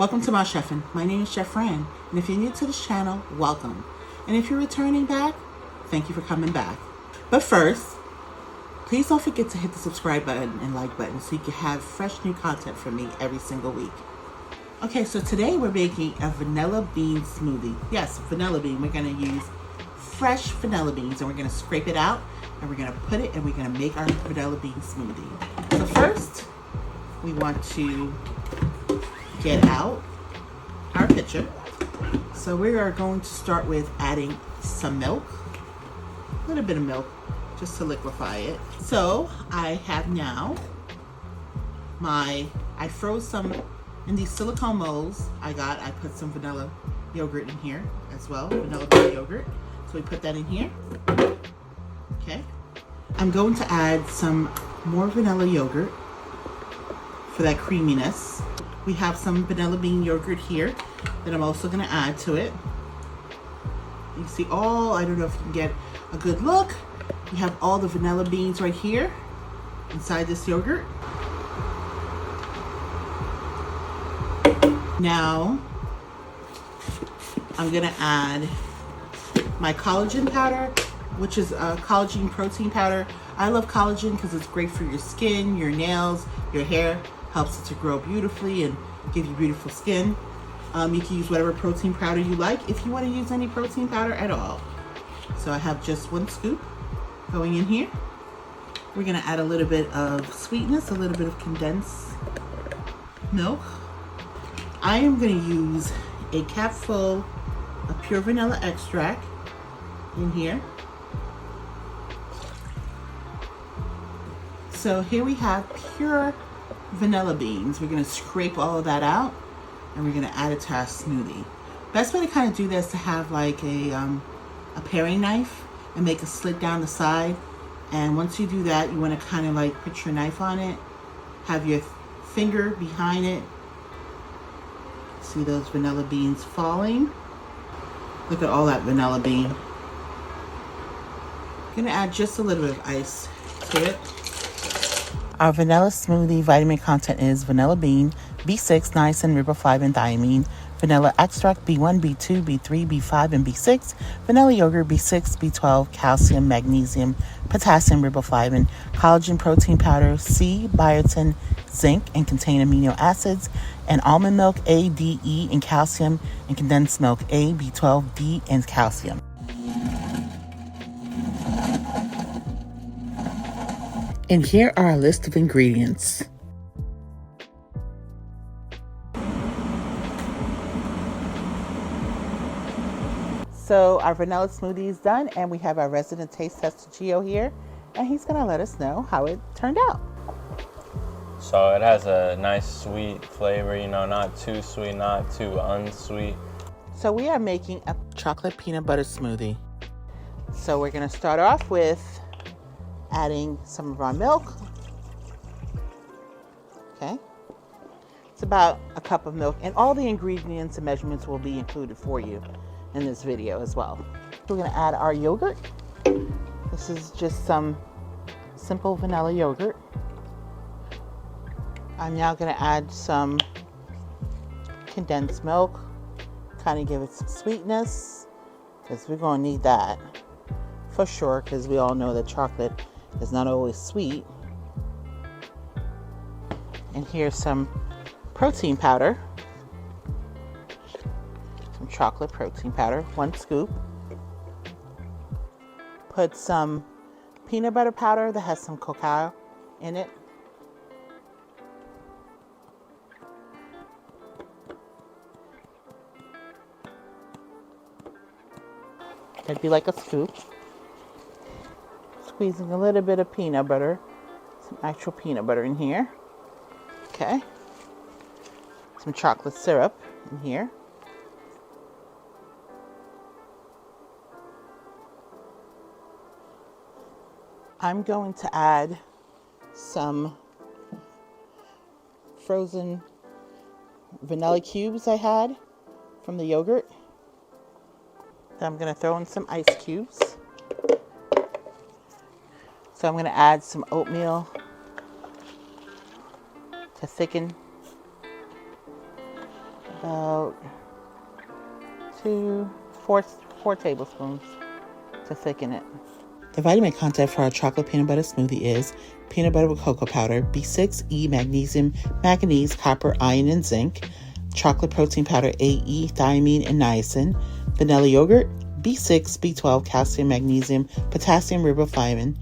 Welcome to my chefing. My name is Chef Fran, and if you're new to this channel, welcome. And if you're returning back, thank you for coming back. But first, please don't forget to hit the subscribe button and like button so you can have fresh new content from me every single week. Okay, so today we're making a vanilla bean smoothie. Yes, vanilla bean. We're going to use fresh vanilla beans and we're going to scrape it out and we're going to put it and we're going to make our vanilla bean smoothie. So first, we want to get out our pitcher. So we are going to start with adding some milk, a little bit of milk just to liquefy it. So I have now I froze some in these silicone molds I put some vanilla yogurt in here as well, vanilla bean yogurt. So we put that in here. Okay. I'm going to add some more vanilla yogurt for that creaminess. We have some vanilla bean yogurt here that I'm also going to add to it. You see I don't know if you can get a good look. We have all the vanilla beans right here inside this yogurt. Now, I'm going to add my collagen powder, which is a collagen protein powder. I love collagen because it's great for your skin, your nails, your hair. Helps it to grow beautifully and give you beautiful skin. You can use whatever protein powder you like if you want to use any protein powder at all. So I have just 1 scoop going in here. We're going to add a little bit of sweetness, a little bit of condensed milk. I am going to use a cap full of pure vanilla extract in here. So here we have pure vanilla beans. We're going to scrape all of that out and we're going to add it to our smoothie. Best way to kind of do this is to have like a paring knife and make a slit down the side. And once you do that, you want to kind of like put your knife on it, have your finger behind it. See those vanilla beans falling? Look at all that vanilla bean. I'm going to add just a little bit of ice to it. Our vanilla smoothie vitamin content is vanilla bean, B6, niacin, riboflavin, thiamine, vanilla extract, B1, B2, B3, B5, and B6, vanilla yogurt, B6, B12, calcium, magnesium, potassium, riboflavin, collagen protein powder, C, biotin, zinc, and contain amino acids, and almond milk, A, D, E, and calcium, and condensed milk, A, B12, D, and calcium. And here are a list of ingredients. So our vanilla smoothie is done and we have our resident taste tester Gio here and he's going to let us know how it turned out. So it has a nice sweet flavor, not too sweet, not too unsweet. So we are making a chocolate peanut butter smoothie. So we're going to start off with adding some of our milk. Okay. It's about a cup of milk and all the ingredients and measurements will be included for you in this video as well. We're going to add our yogurt. This is just some simple vanilla yogurt. I'm now going to add some condensed milk, kind of give it some sweetness because we're going to need that for sure because we all know that chocolate is not always sweet. And here's some protein powder, some chocolate protein powder, 1 scoop. Put some peanut butter powder that has some cacao in it. That'd be like a scoop. Squeezing a little bit of peanut butter, some actual peanut butter in here. Okay. Some chocolate syrup in here. I'm going to add some frozen vanilla cubes I had from the yogurt. Then I'm going to throw in some ice cubes. So I'm going to add some oatmeal to thicken about four tablespoons to thicken it. The vitamin content for our chocolate peanut butter smoothie is peanut butter with cocoa powder, B6, E, magnesium, manganese, copper, iron, and zinc, chocolate protein powder, AE, thiamine, and niacin, vanilla yogurt, B6, B12, calcium, magnesium, potassium, riboflavin,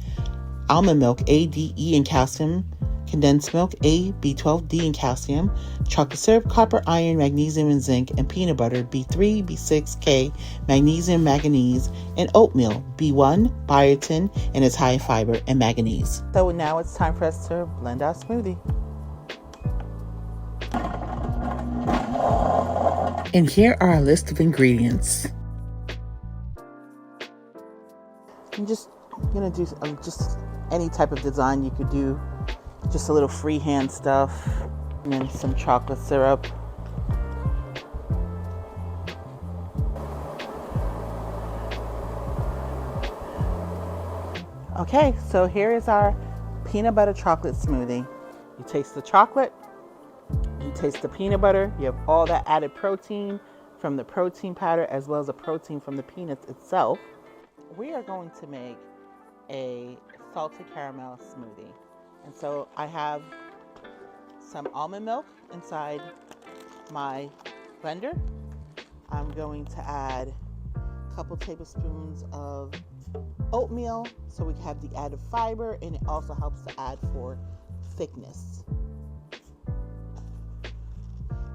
almond milk, A, D, E, and calcium, condensed milk, A, B12, D, and calcium, chocolate syrup, copper, iron, magnesium, and zinc, and peanut butter, B3, B6, K, magnesium, manganese, and oatmeal, B1, biotin, and it's high in fiber and manganese. So now it's time for us to blend our smoothie. And here are our list of ingredients. I'm just gonna do just any type of design you could do. Just a little freehand stuff, and then some chocolate syrup. Okay, so here is our peanut butter chocolate smoothie. You taste the chocolate, you taste the peanut butter, you have all that added protein from the protein powder as well as the protein from the peanuts itself. We are going to make a salted caramel smoothie. And so I have some almond milk inside my blender. I'm going to add a couple tablespoons of oatmeal so we can have the added fiber, and it also helps to add for thickness.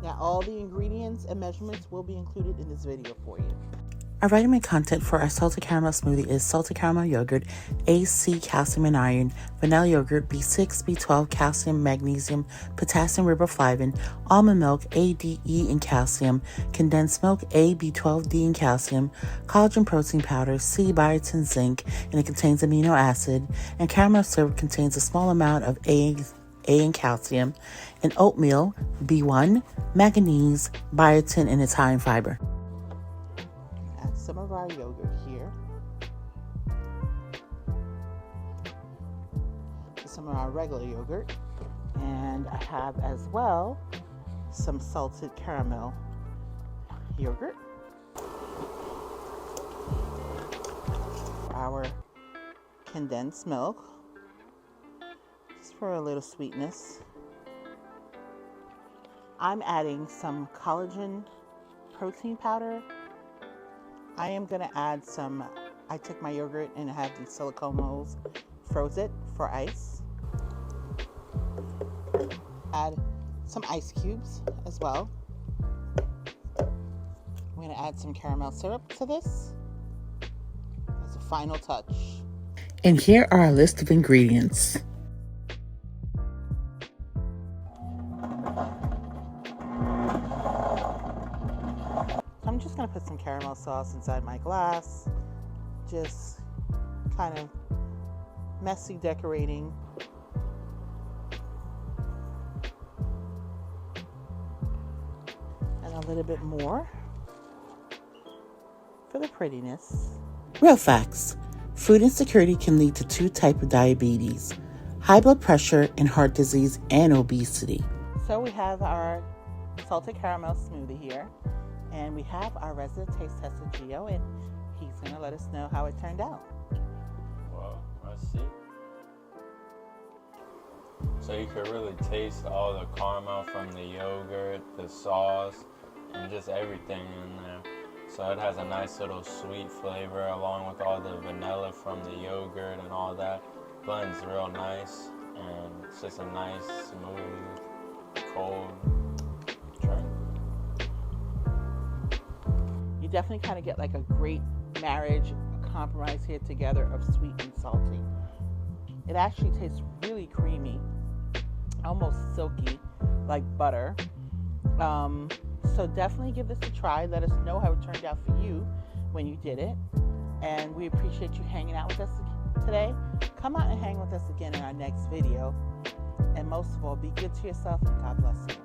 Now all the ingredients and measurements will be included in this video for you. Our vitamin content for our salted caramel smoothie is salted caramel yogurt, A, C, calcium and iron, vanilla yogurt, B6, B12, calcium, magnesium, potassium, riboflavin, almond milk, A, D, E, and calcium, condensed milk, A, B12, D, and calcium, collagen protein powder, C, biotin, zinc, and it contains amino acid, and caramel syrup contains a small amount of A and calcium, and oatmeal, B1, manganese, biotin, and it's high in fiber. Some of our yogurt here, some of our regular yogurt, and I have as well some salted caramel yogurt, our condensed milk, just for a little sweetness. I'm adding some collagen protein powder. I am going to add I took my yogurt and I have these silicone molds, froze it for ice. Add some ice cubes as well. I'm going to add some caramel syrup to this as a final touch. And here are our list of ingredients. I'm just going to put some caramel sauce inside my glass, just kind of messy decorating. And a little bit more for the prettiness. Real facts. Food insecurity can lead to 2 types of diabetes: high blood pressure and heart disease and obesity. So we have our salted caramel smoothie here. And we have our resident taste tester, Gio, and he's going to let us know how it turned out. Well, let's see. So you can really taste all the caramel from the yogurt, the sauce, and just everything in there. So it has a nice little sweet flavor along with all the vanilla from the yogurt and all that. Blends real nice, and it's just a nice, smooth, cold drink. You definitely kind of get like a great marriage, a compromise here together of sweet and salty. It actually tastes really creamy, almost silky, like butter. So definitely give this a try. Let us know how it turned out for you when you did it. And we appreciate you hanging out with us today. Come out and hang with us again in our next video. And most of all, be good to yourself and God bless you.